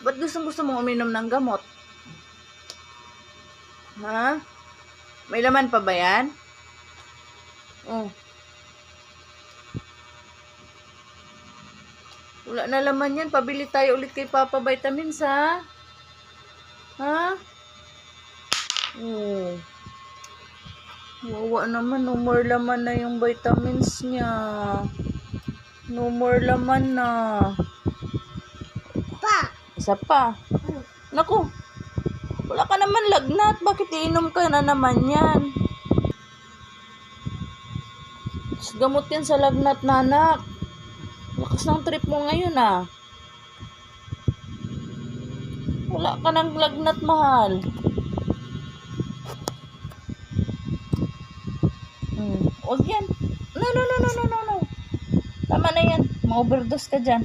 Ba't gusto mo uminom ng gamot? Ha? May laman pa ba yan? Oh. Wala na laman yan. Pabili tayo ulit kay Papa Vitamins, ha? Ha? Oh. Wawa naman. No more laman na yung vitamins niya. No more laman na. Isa pa. Naku. Wala ka naman lagnat. Bakit iinom ka na naman yan? Gamot yan sa lagnat, nanak. Lakas ng trip mo ngayon, ah. Wala ka ng lagnat, mahal. Huwag yan. No. Tama na yan. Ma-overdose ka dyan.